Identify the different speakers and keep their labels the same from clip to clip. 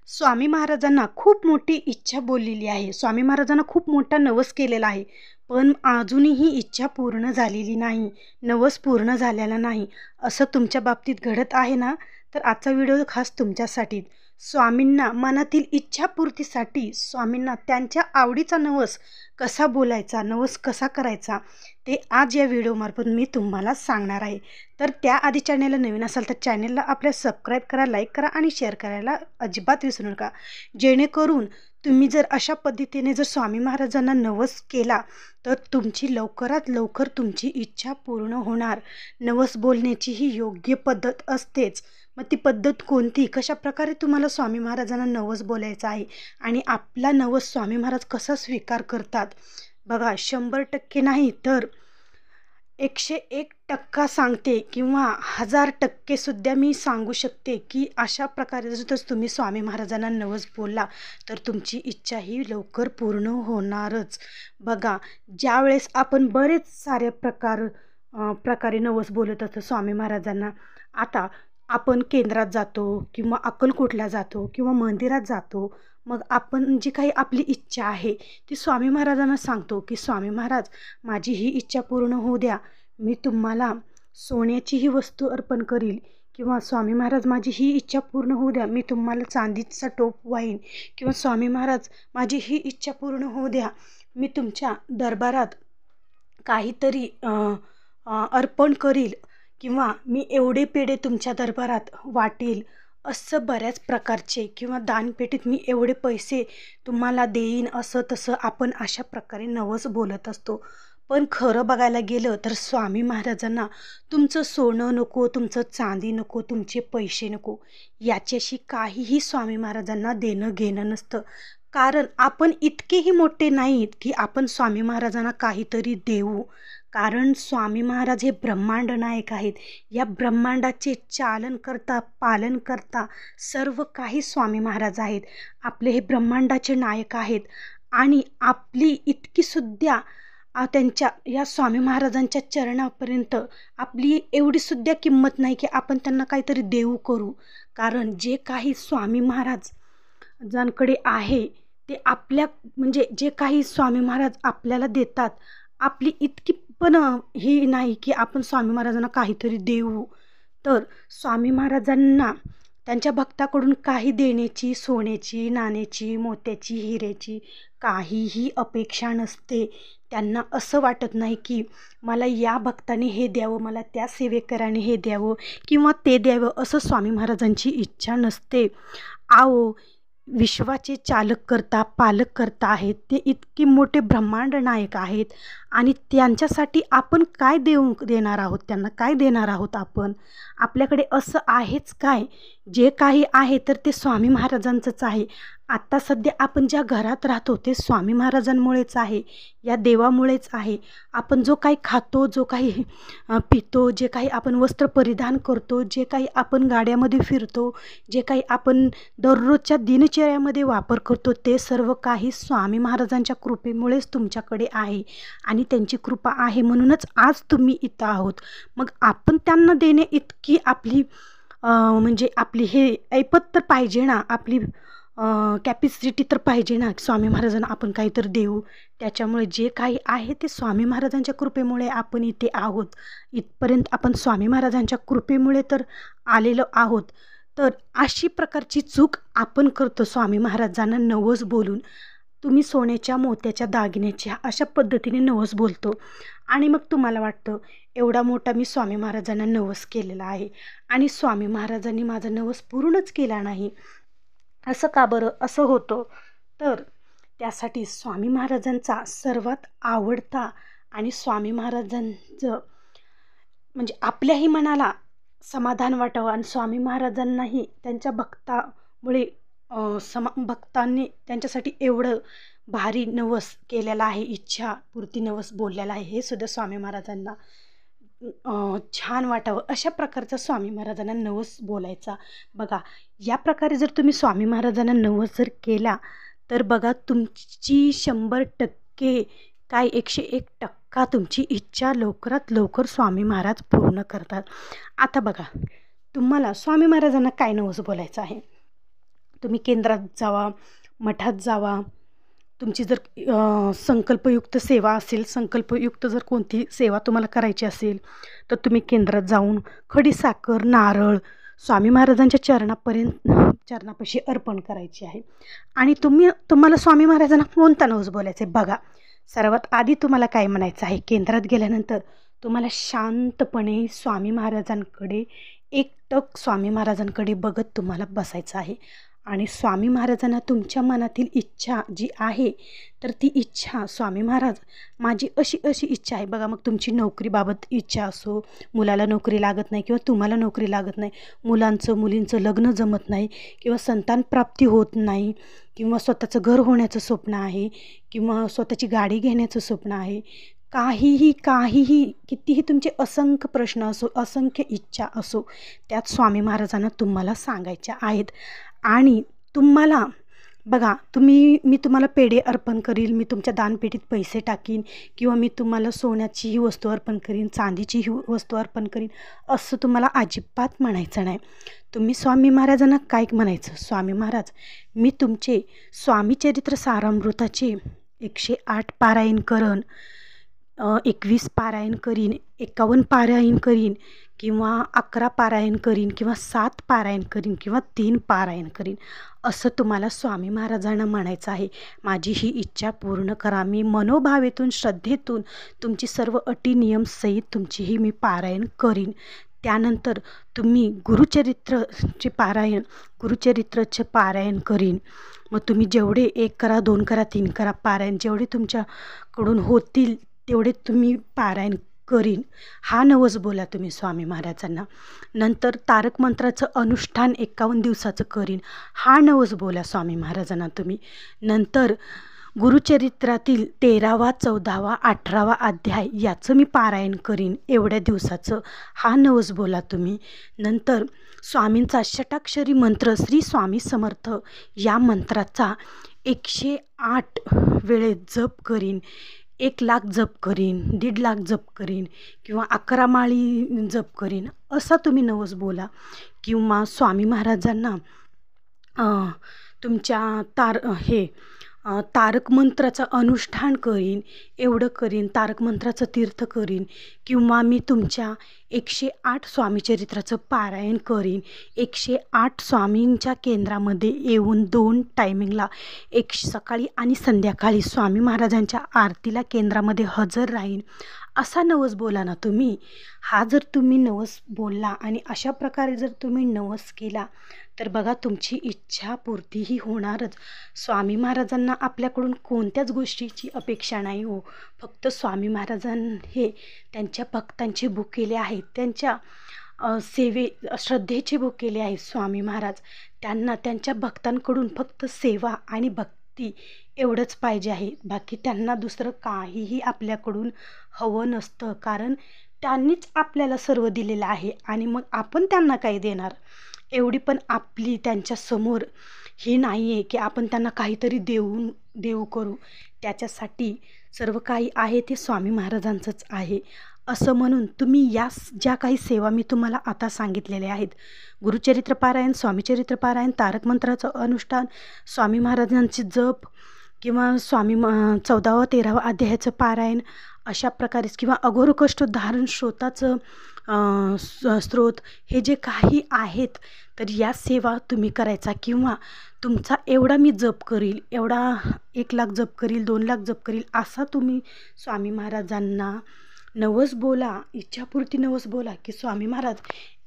Speaker 1: स्वामी महाराजांना खूप मोठी इच्छा बोललेली आहे. स्वामी महाराजांना खूप मोठा नवस केलेला आहे. पण अजूनही इच्छा पूर्ण झालेली नाही. नवस पूर्ण झालेला नाही. असं तुमच्या बाबतीत घडत आहे ना? तर आजचा व्हिडिओ खास तुमच्यासाठी. स्वामींना मनातील इच्छापूर्तीसाठी स्वामींना त्यांच्या आवडीचा नवस कसा बोलायचा, नवस कसा करायचा, ते आज या व्हिडिओमार्फत मी तुम्हाला सांगणार आहे. तर त्याआधी चॅनेलला नवीन असाल तर चॅनेलला आपल्या सबस्क्राईब करा, लाईक करा आणि शेअर करायला अजिबात विसरू नका. जेणेकरून तुम्ही जर अशा पद्धतीने जर स्वामी महाराजांना नवस केला तर तुमची लवकरात लवकर तुमची इच्छा पूर्ण होणार. नवस बोलण्याची ही योग्य पद्धत असतेच. मग ती पद्धत कोणती, कशाप्रकारे तुम्हाला स्वामी महाराजांना नवस बोलायचा आहे आणि आपला नवस स्वामी महाराज कसा स्वीकार करतात बघा. 100% नाही तर 101% सांगते किंवा 1000% सुद्धा मी सांगू शकते की अशा प्रकारे जर तुम्ही स्वामी महाराजांना नवस बोलला तर तुमची इच्छा ही लवकर पूर्ण होणारच. बघा, ज्यावेळेस आपण बरेच सारे प्रकारे नवस बोलत असतो स्वामी महाराजांना. आता आपण केंद्रात जातो किंवा अक्कलकोटला जातो किंवा मंदिरात जातो. मग आपण जी काही आपली इच्छा आहे ती स्वामी महाराजांना सांगतो की स्वामी महाराज, माझी ही इच्छा पूर्ण होऊ द्या. मी तुम्हाला सोन्याची ही वस्तू अर्पण करील. किंवा स्वामी महाराज, माझी ही इच्छा पूर्ण होऊ द्या. मी तुम्हाला चांदीचा टोप वाहीन. किंवा स्वामी महाराज, माझी ही इच्छा पूर्ण होऊ द्या. मी तुमच्या दरबारात काहीतरी अर्पण करील किंवा मी एवढे पेढे तुमच्या दरबारात वाटेल. असं बऱ्याच प्रकारचे किंवा दानपेटीत मी एवढे पैसे तुम्हाला देईन, असं तसं आपण अशा प्रकारे नवस बोलत असतो. पण खरं बघायला गेलं तर स्वामी महाराजांना तुमचं सोनं नको, तुमचं चांदी नको, तुमचे पैसे नको, याच्याशी काहीही स्वामी महाराजांना देणं घेणं नसतं. कारण आपण इतकेही मोठे नाहीत की आपण स्वामी महाराजांना काहीतरी देऊ. कारण स्वामी महाराज हे ब्रह्मांड नायक आहेत. या ब्रह्मांडाचे चालन करता, पालन करता सर्व काही स्वामी महाराज आहेत. आपले हे ब्रह्मांडाचे नायक आहेत आणि आपली इतकी सुद्धा त्यांच्या या स्वामी महाराजांच्या चरणापर्यंत आपली एवढी सुद्धा किंमत नाही की आपण त्यांना काहीतरी देऊ करू. कारण जे काही स्वामी महाराजांकडे आहे ते आपल्या म्हणजे जे काही स्वामी महाराज आपल्याला देतात, आपली इतकी पण ही नाही की आपण स्वामी महाराजांना काहीतरी देऊ. तर स्वामी महाराजांना त्यांच्या भक्ताकडून काही देण्याची, सोन्याची, नाण्याची, मोत्याची, हिऱ्याची काहीही अपेक्षा नसते. त्यांना असं वाटत नाही की मला या भक्ताने हे द्यावं, मला त्या सेवेकराने हे द्यावं किंवा ते द्यावं, असं स्वामी महाराजांची इच्छा नसते. आओ, विश्वाचे चालक करता, पालक करता आहेत. ते इतके मोठे ब्रह्मांड नायक आहेत आणि त्यांच्यासाठी आपण काय देणार आहोत, त्यांना काय देणार आहोत आपण. आपल्याकडे असं आहेच काय? जे काही आहे तर ते स्वामी महाराजांचंच आहे. आत्ता सध्या आपण ज्या घरात राहतो ते स्वामी महाराजांमुळेच आहे, या देवामुळेच आहे. आपण जो काही खातो, जो काही पितो, जे काही आपण वस्त्र परिधान करतो, जे काही आपण गाड्यामध्ये फिरतो, जे काही आपण दररोजच्या दिनचर्यामध्ये वापर करतो, ते सर्व काही स्वामी महाराजांच्या कृपेमुळेच तुमच्याकडे आहे आणि त्यांची कृपा आहे म्हणूनच आज तुम्ही इथं आहोत. मग आपण त्यांना देणे इतकी आपली म्हणजे आपली हे ऐपत तर पाहिजे ना, आपली कॅपॅसिटी तर पाहिजे ना, स्वामी महाराजांना आपण काहीतरी देऊ. त्याच्यामुळे जे काही आहे ते स्वामी महाराजांच्या कृपेमुळे आपण इथे आहोत. इथपर्यंत आपण स्वामी महाराजांच्या कृपेमुळे तर आलेलो आहोत. तर अशी प्रकारची चूक आपण करतो स्वामी महाराजांना नवस बोलून. तुम्ही सोन्याच्या, मोत्याच्या, दागिन्याच्या अशा पद्धतीने नवस बोलतो आणि मग तुम्हाला वाटतं एवढा मोठा मी स्वामी महाराजांना नवस केलेला आहे आणि स्वामी महाराजांनी माझा नवस पूर्णच केला नाही. असं का बरं असं होतं? तर त्यासाठी स्वामी महाराजांचा सर्वात आवडता आणि स्वामी महाराजांचं म्हणजे आपल्याही मनाला समाधान वाटावं आणि स्वामी महाराजांनाही त्यांच्या भक्तामुळे भक्तांनी त्यांच्यासाठी एवढं भारी नवस केलेला आहे, इच्छापूर्ती नवस बोललेला आहे, हे सुद्धा स्वामी महाराजांना छान वाटावं. अशा प्रकारचा स्वामी महाराजांना नवस बोलायचा. बघा, या प्रकारे जर तुम्ही स्वामी महाराजांना नवस जर केला तर बघा तुमची 100% काय 101% तुमची इच्छा लवकरात लवकर स्वामी महाराज पूर्ण करतात. आता बघा, तुम्हाला स्वामी महाराजांना काय नवस बोलायचं आहे. तुम्ही केंद्रात जावा, मठात जावा. तुमची जर संकल्पयुक्त सेवा असेल, संकल्पयुक्त जर कोणती सेवा तुम्हाला करायची असेल तर तुम्ही केंद्रात जाऊन खडीसाखर, नारळ स्वामी महाराजांच्या चरणापाशी अर्पण करायची आहे. आणि तुम्हाला स्वामी महाराजांना कोणता नवस बोलायचं आहे बघा. सर्वात आधी तुम्हाला काय म्हणायचं आहे, केंद्रात गेल्यानंतर तुम्हाला शांतपणे स्वामी महाराजांकडे एकटक स्वामी महाराजांकडे बघत तुम्हाला बसायचं आहे. आणि स्वामी महाराजांना तुमच्या मनातील इच्छा जी आहे तर ती इच्छा, स्वामी महाराज माझी अशी अशी इच्छा आहे बघा. मग तुमची नोकरीबाबत इच्छा असो, मुलाला नोकरी लागत नाही किंवा तुम्हाला नोकरी लागत नाही, मुलींचं लग्न जमत नाही किंवा संतान प्राप्ती होत नाही, किंवा स्वतःचं घर होण्याचं स्वप्न आहे, किंवा स्वतःची गाडी घेण्याचं स्वप्न आहे, काहीही कितीही तुमचे असंख्य प्रश्न असो, असंख्य इच्छा असो, त्यात स्वामी महाराजांना तुम्हाला सांगायच्या आहेत. आणि तुम्हाला बघा, मी तुम्हाला पेढे अर्पण करील, मी तुमच्या दानपेटीत पैसे टाकीन, किंवा मी तुम्हाला सोन्याचीही वस्तू अर्पण करीन, चांदीचीही वस्तू अर्पण करीन, असं तुम्हाला अजिबात म्हणायचं नाही. तुम्ही स्वामी महाराजांना काय म्हणायचं, स्वामी महाराज मी तुमचे स्वामी चरित्र सारामृताचे 108 पारायण करण, 21 पारायण करीन, 51 पारायण करीन, किंवा 11 पारायण करीन, किंवा 7 पारायण करीन, किंवा 3 पारायण करीन, असं तुम्हाला स्वामी महाराजांना म्हणायचं आहे. माझी ही इच्छा पूर्ण करा. मी मनोभावेतून, श्रद्धेतून तुमची सर्व अटी नियम सहित तुमचीही मी पारायण करीन. त्यानंतर तुम्ही गुरुचरित्राचे पारायण करीन. मग तुम्ही जेवढे 1 करा, 2 करा, 3 करा पारायण, जेवढे तुमच्याकडून होतील तेवढे तुम्ही पारायण करीन, हा नवस बोला तुम्ही स्वामी महाराजांना. नंतर तारक मंत्राचं अनुष्ठान 51 दिवसाचं करीन, हा नवस बोला स्वामी महाराजांना तुम्ही. नंतर गुरुचरित्रातील 13वा, 14वा, 18वा अध्याय याचं मी पारायण करीन एवढ्या दिवसाचं, हा नवस बोला तुम्ही. नंतर स्वामींचा षटाक्षरी मंत्र श्री स्वामी समर्थ या मंत्राचा 108 वेळेस जप करीन, 1,00,000 जप करीन, 1,50,000 जप करीन, किंवा 11 माळी जप करीन, असा तुम्ही नवस बोला. किंवा स्वामी महाराजांना तुमच्या तारक मंत्राचं अनुष्ठान करीन, एवढं करीन, तारक मंत्राचं तीर्थ करीन, किंवा मी तुमच्या 108 स्वामीचरित्राचं पारायण करीन, 108 स्वामींच्या केंद्रामध्ये येऊन 2 टायमिंगला, एक सकाळी आणि संध्याकाळी स्वामी महाराजांच्या आरतीला केंद्रामध्ये हजर राहीन, असा नवस बोला ना तुम्ही. हा जर तुम्ही नवस बोलला आणि अशा प्रकारे जर तुम्ही नवस केला तर बघा तुमची इच्छा पूर्तीही होणारच. स्वामी महाराजांना आपल्याकडून कोणत्याच गोष्टीची अपेक्षा नाही हो. फक्त स्वामी महाराजांनी हे त्यांच्या भक्तांचे भुकेले आहेत, त्यांच्या श्रद्धेचे भुकेले आहेत स्वामी महाराज. त्यांना त्यांच्या भक्तांकडून फक्त सेवा आणि भक्ती एवढंच पाहिजे आहे. बाकी त्यांना दुसरं काहीही आपल्याकडून हवं नसतं, कारण त्यांनीच आपल्याला सर्व दिलेलं आहे आणि मग आपण त्यांना काय देणार. एवढी पण आपली त्यांच्यासमोर हे नाही आहे की आपण त्यांना काहीतरी देऊ करू. त्याच्यासाठी सर्व काही आहे ते स्वामी महाराजांचंच आहे. असं म्हणून तुम्ही ज्या काही सेवा मी तुम्हाला आता सांगितलेल्या आहेत, गुरुचरित्र पारायण, स्वामीचरित्र पारायण, तारक मंत्राचं अनुष्ठान, स्वामी महाराजांचे जप, किंवा 14वा 13वा अध्यायाचं पारायण, अशा प्रकारेच, किंवा अघोर कष्टोद्धारण स्तोत्राचं स्त्रोत, हे जे काही आहेत तर या सेवा तुम्ही करायचा. किंवा तुमचा एवढा मी जप करील, एवढा 1,00,000 जप करील, 2,00,000 जप करील, असा तुम्ही स्वामी महाराजांना नवस बोला, इच्छापूर्ती नवस बोला की स्वामी महाराज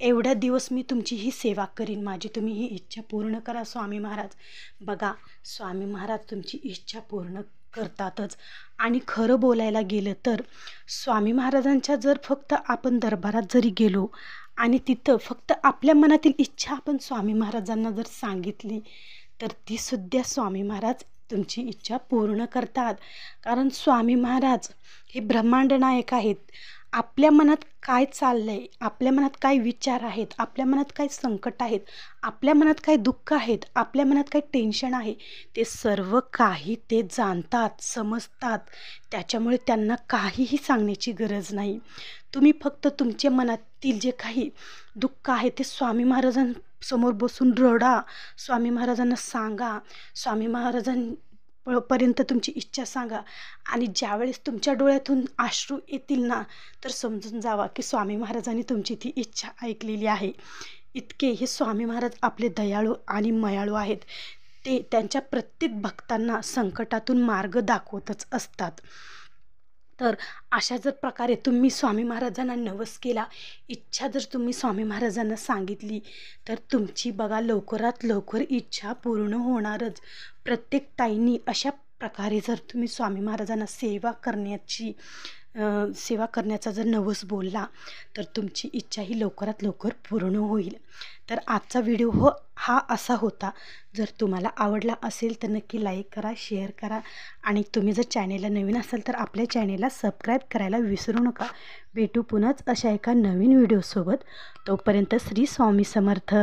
Speaker 1: एवढ्या दिवस मी तुमची ही सेवा करीन, माझी तुम्ही ही इच्छा पूर्ण करा स्वामी महाराज. बघा स्वामी महाराज तुमची इच्छा पूर्ण करतातच. आणि खरं बोलायला गेलं तर स्वामी महाराजांच्या जर फक्त आपण दरबारात जरी गेलो आणि तिथं फक्त आपल्या मनातील इच्छा आपण स्वामी महाराजांना जर सांगितली तर ती सुद्धा स्वामी महाराज तुमची इच्छा पूर्ण करतात. कारण स्वामी महाराज हे ब्रह्मांड नायक आहेत. आपल्या मनात काय चाललंय, आपल्या मनात काय विचार आहेत, आपल्या मनात काय संकट आहेत, आपल्या मनात काय दुःख आहेत, आपल्या मनात काय टेन्शन आहे, ते सर्व काही ते जाणतात, समजतात. त्याच्यामुळे त्यांना काहीही सांगण्याची गरज नाही. तुम्ही फक्त तुमच्या मनातील जे काही दुःख आहे ते स्वामी महाराजांना समोर बसून रडा, स्वामी महाराजांना सांगा, स्वामी पर्यंत तुमची इच्छा सांगा. आणि ज्यावेळेस तुमच्या डोळ्यातून अश्रू येतील ना, तर समजून जावा की स्वामी महाराजांनी तुमची ती इच्छा ऐकलेली आहे. इतके हे स्वामी महाराज आपले दयाळू आणि मयाळू आहेत. ते त्यांच्या प्रत्येक भक्तांना संकटातून मार्ग दाखवतच असतात. तर अशा जर प्रकारे तुम्ही स्वामी महाराजांना नवस केला, इच्छा जर तुम्ही स्वामी महाराजांना सांगितली, तर तुमची बघा लवकरात लवकर इच्छा पूर्ण होणारच. प्रत्येक ताईंनी अशा प्रकारे जर तुम्ही स्वामी महाराजांना सेवा करण्याचा जर नवस बोलला, तर तुमची इच्छा ही लवकरात लवकर पूर्ण होईल. तर आजचा व्हिडिओ हा असा होता. जर तुम्हाला आवडला असेल तर नक्की लाईक करा, शेअर करा आणि तुम्ही जर चॅनेलला नवीन असाल तर आपल्या चॅनेलला सबस्क्राईब करायला विसरू नका. भेटू पुन्हाच अशा एका नवीन व्हिडिओसोबत. तोपर्यंत श्री स्वामी समर्थ.